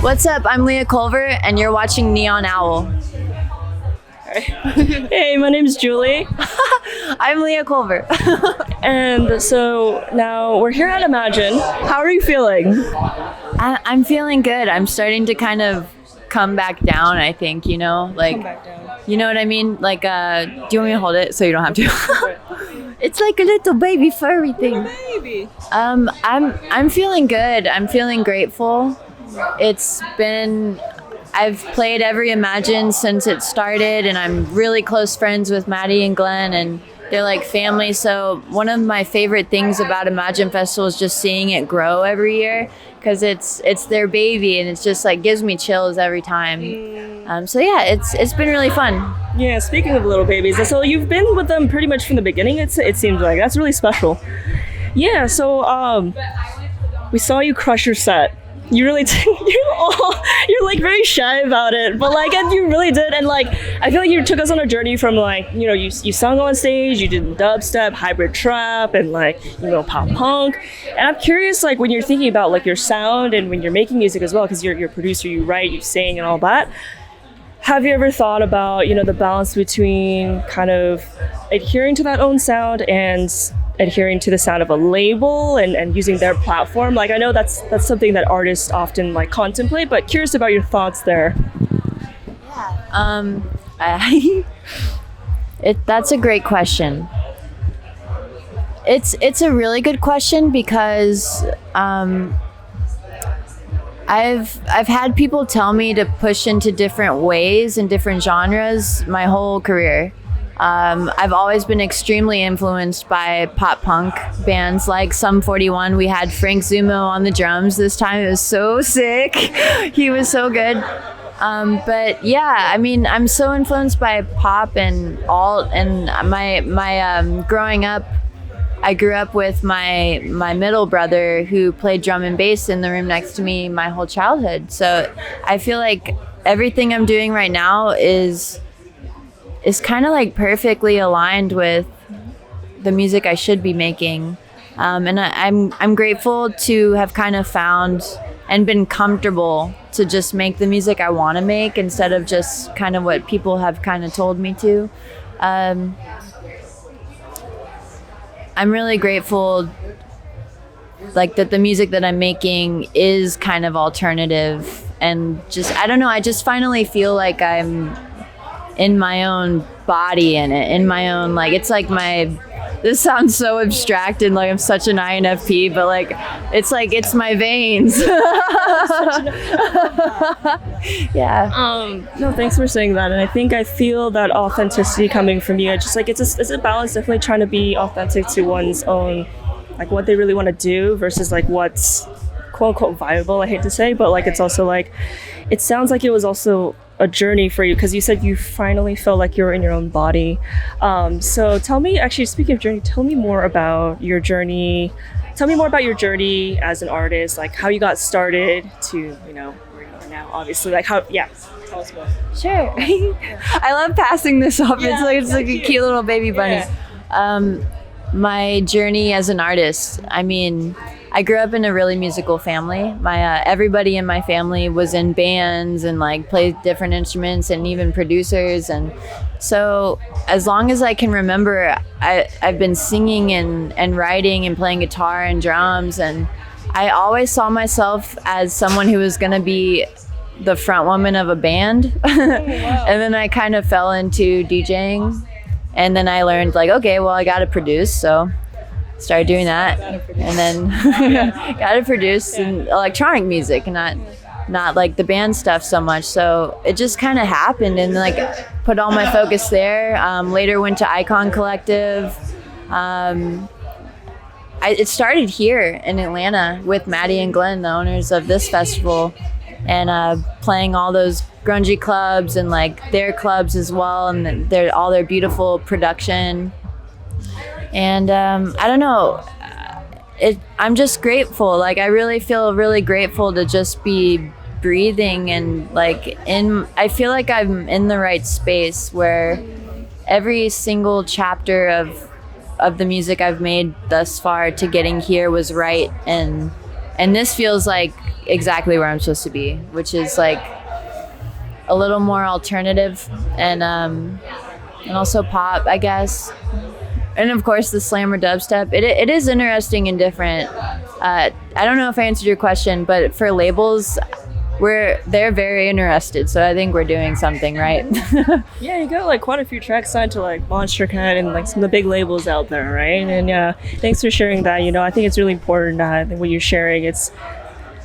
What's up? I'm Leah Culver, and you're watching Neon Owl. Hey, my name's Julie. I'm Leah Culver. And so now we're here at Imagine. How are you feeling? I'm feeling good. I'm starting to kind of come back down, I think, you know? Like, Come back down. you know what I mean? Like, do you want me to hold it so you don't have to? It's like a little baby furry thing. Baby. I'm feeling good. I'm feeling grateful. I've played every Imagine since it started, and I'm really close friends with Maddie and Glenn, and they're like family. So one of my favorite things about Imagine Festival is just seeing it grow every year, because it's their baby, and it's just like gives me chills every time. So yeah, it's been really fun. Yeah, speaking of little babies, so you've been with them pretty much from the beginning, it seems like. That's really special. Yeah, so we saw you crush your set. You really did. You're like very shy about it, but like, and you really did. And like, I feel like you took us on a journey from like, you know, you sung on stage, you did dubstep, hybrid trap, and like, you know, pop punk. And I'm curious, like, when you're thinking about like your sound and when you're making music as well, because you're a producer, you write, you sing, and all that. Have you ever thought about, you know, the balance between kind of adhering to that own sound and adhering to the sound of a label and using their platform? Like, I know that's something that artists often like contemplate, but curious about your thoughts there. That's a great question. It's a really good question because I've had people tell me to push into different ways and different genres my whole career. I've always been extremely influenced by pop punk bands like Sum 41. We had Frank Zummo on the drums this time. It was so sick. He was so good. But yeah, I mean, I'm so influenced by pop and alt, and my growing up, I grew up with my middle brother who played drum and bass in the room next to me my whole childhood. So I feel like everything I'm doing right now is kind of like perfectly aligned with the music I should be making. And I'm grateful to have kind of found and been comfortable to just make the music I want to make instead of just kind of what people have kind of told me to. I'm really grateful like that the music that I'm making is kind of alternative, and just, I don't know, I just finally feel like I'm in my own body in it, in my own, like, it's like this sounds so abstract and like I'm such an INFP, but like it's my veins. Yeah. No, thanks for saying that. And I feel that authenticity coming from you. It's just like, it's a balance, definitely trying to be authentic to one's own, like what they really want to do versus like what's quote unquote viable, I hate to say, but like, it's also like, it sounds like it was also a journey for you, because you said you finally felt like you were in your own body. So tell me, actually, speaking of journey, tell me more about your journey. Tell me more about your journey as an artist, like how you got started to, you know, where you are now, obviously. Like how, yeah, tell us more. Sure. I love passing this off. Yeah, it's like a cute little baby bunny. Yeah. My journey as an artist, I mean, I grew up in a really musical family. My everybody in my family was in bands and like played different instruments and even producers. And so as long as I can remember, I've been singing and writing and playing guitar and drums. And I always saw myself as someone who was going to be the front woman of a band. Oh, wow. And then I kind of fell into DJing. And then I learned like, okay, well, I got to produce. So started doing that, and then got to produce in electronic music, and not like the band stuff so much. So it just kind of happened, and like put all my focus there. Later went to Icon Collective. It started here in Atlanta with Maddie and Glenn, the owners of this festival, and playing all those grungy clubs and like their clubs as well, and all their beautiful production. And I don't know, I'm just grateful. Like, I really feel really grateful to just be breathing, and like I feel like I'm in the right space where every single chapter of the music I've made thus far to getting here was right, and And this feels like exactly where I'm supposed to be, which is like a little more alternative and also pop, I guess. And of course the slammer dubstep. It is interesting and different. I don't know if I answered your question, but for labels, they're very interested, so I think we're doing something right. Yeah, you got like quite a few tracks signed to like Monster Cat and like some of the big labels out there, right? And yeah, thanks for sharing that. I think it's really important what you're sharing.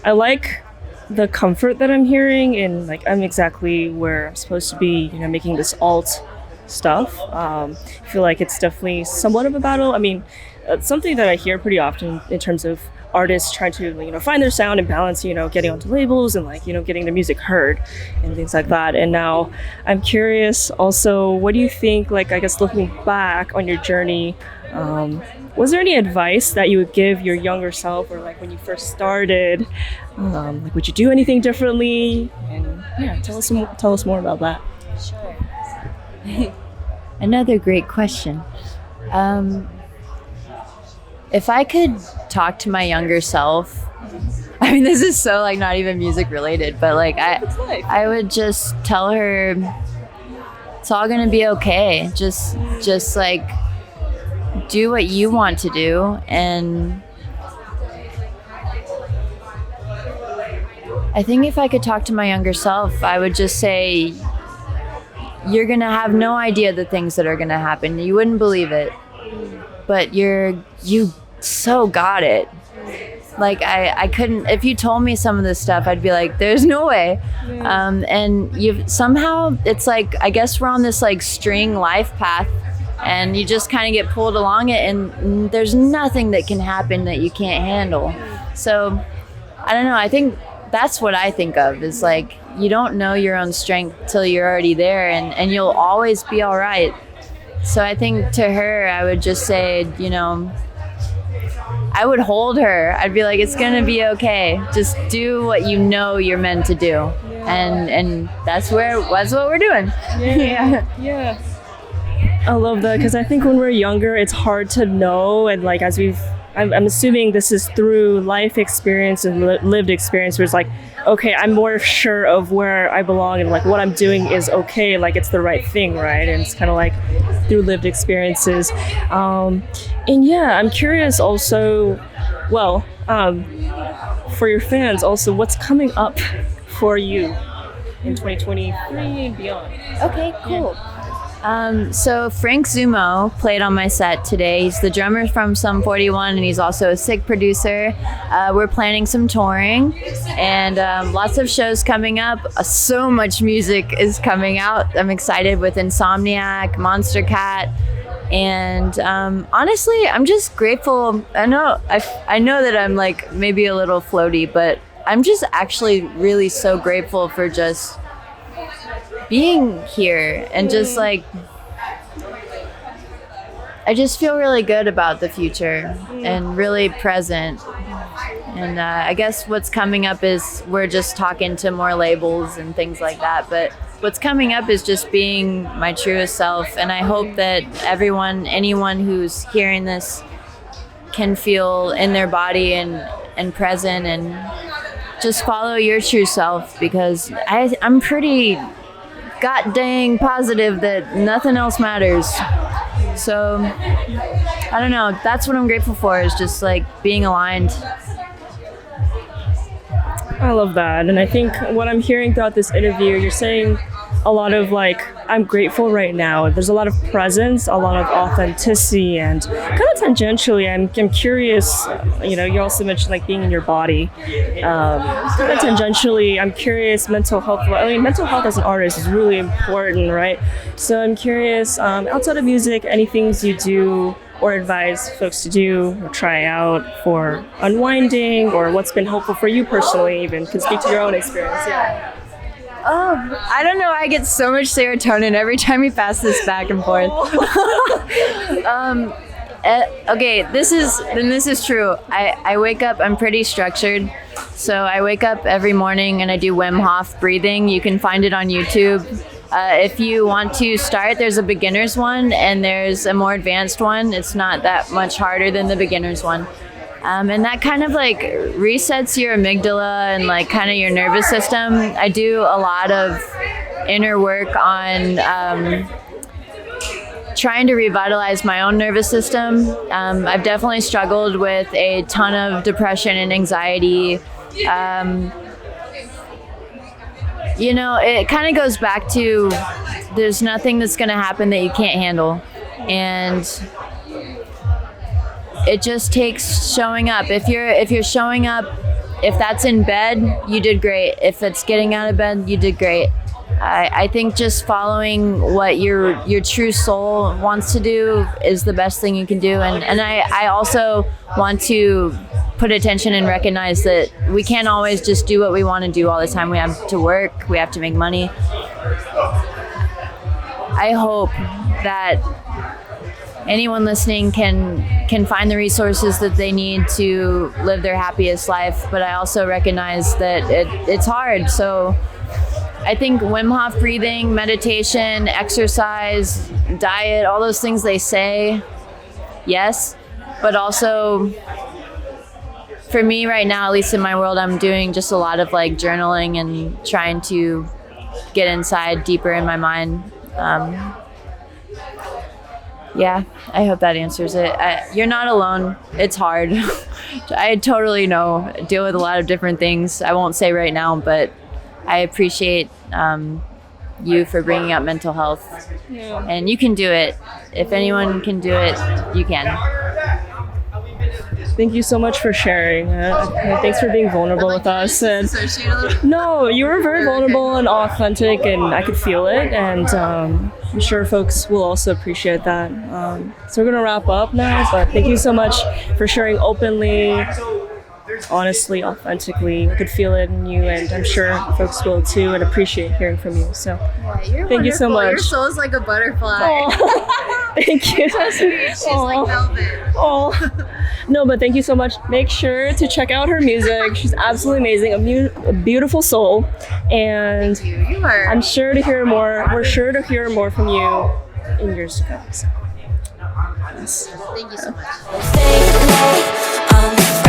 I like the comfort that I'm hearing, and like I'm exactly where I'm supposed to be, making this alt stuff. I feel like it's definitely somewhat of a battle. I mean, it's something that I hear pretty often in terms of artists trying to find their sound and balance getting onto labels and getting their music heard and things like that. And now I'm curious also, what do you think, like I guess looking back on your journey, was there any advice that you would give your younger self, or like when you first started, like would you do anything differently? And yeah, tell us more about that. Sure. Another great question. If I could talk to my younger self, I mean, this is so like not even music related, but like I would just tell her it's all gonna be okay. Just like do what you want to do. And I think if I could talk to my younger self, I would just say, you're gonna have no idea the things that are gonna happen. You wouldn't believe it, but you so got it. Like I couldn't, if you told me some of this stuff, I'd be like, there's no way. And you've somehow, it's like, I guess we're on this like string life path, and you just kind of get pulled along it, and there's nothing that can happen that you can't handle. So I don't know, I think that's what I think of, is like, you don't know your own strength till you're already there, and you'll always be all right. So I think to her, I would just say, I would hold her. I'd be like, it's gonna be okay. Just do what you know you're meant to do. And that's what we're doing. Yeah. I love that, because I think when we're younger, it's hard to know, and like I'm assuming this is through life experience and lived experience, where it's like, okay, I'm more sure of where I belong and like what I'm doing is okay, like it's the right thing, right? And it's kind of like through lived experiences. And yeah, I'm curious also, for your fans also, what's coming up for you in 2023 and beyond? Okay, cool. So Frank Zummo played on my set today. He's the drummer from Sum 41, and he's also a sick producer. We're planning some touring, and lots of shows coming up. So much music is coming out. I'm excited with Insomniac, Monster Cat, and honestly, I'm just grateful. I know that I'm like maybe a little floaty, but I'm just actually really so grateful for just being here, and just like I just feel really good about the future and really present. And I guess what's coming up is we're just talking to more labels and things like that, but what's coming up is just being my truest self. And I hope that anyone who's hearing this can feel in their body and present, and just follow your true self, because I'm pretty god dang positive that nothing else matters. So I don't know, that's what I'm grateful for, is just like being aligned. I love that. And I think what I'm hearing throughout this interview, you're saying a lot of like, I'm grateful right now. There's a lot of presence, a lot of authenticity, and kind of tangentially, I'm curious, you also mentioned like being in your body. Kind of tangentially, I'm curious, mental health as an artist is really important, right? So I'm curious, outside of music, any things you do or advise folks to do or try out for unwinding, or what's been helpful for you personally, even can speak to your own experience. Yeah. Oh, I don't know. I get so much serotonin every time we pass this back and forth. Okay, this is true. I wake up, I'm pretty structured. So I wake up every morning and I do Wim Hof breathing. You can find it on YouTube. If you want to start, there's a beginner's one and there's a more advanced one. It's not that much harder than the beginner's one. And that kind of like resets your amygdala and like kind of your nervous system. I do a lot of inner work on trying to revitalize my own nervous system. I've definitely struggled with a ton of depression and anxiety. You know, it kind of goes back to there's nothing that's going to happen that you can't handle. And it just takes showing up. If you're showing up, if that's in bed, you did great. If it's getting out of bed, you did great. I think just following what your true soul wants to do is the best thing you can do. And I also want to put attention and recognize that we can't always just do what we want to do all the time. We have to work, we have to make money. I hope that anyone listening can find the resources that they need to live their happiest life, but I also recognize that it's hard. So I think Wim Hof breathing, meditation, exercise, diet, all those things they say, yes, but also for me right now, at least in my world, I'm doing just a lot of like journaling and trying to get inside deeper in my mind. Yeah, I hope that answers it. You're not alone. It's hard. I totally know. I deal with a lot of different things. I won't say right now, but I appreciate you for bringing up mental health. Yeah. And you can do it. If anyone can do it, you can. Thank you so much for sharing. Thanks for being vulnerable with us. And no, you were very vulnerable and authentic, and I could feel it. And I'm sure folks will also appreciate that. So we're gonna wrap up now. But thank you so much for sharing openly, honestly, authentically. I could feel it in you, and I'm sure folks will too, and appreciate hearing from you. So thank you so much. Your soul's like a butterfly. Oh, thank you. She's like velvet. Oh. No, but thank you so much. Make sure to check out her music. She's absolutely amazing, a beautiful soul. And Thank you. You are. I'm sure to hear more. We're sure to hear more from you in years to come. So, yes. Thank you so much. Stay late on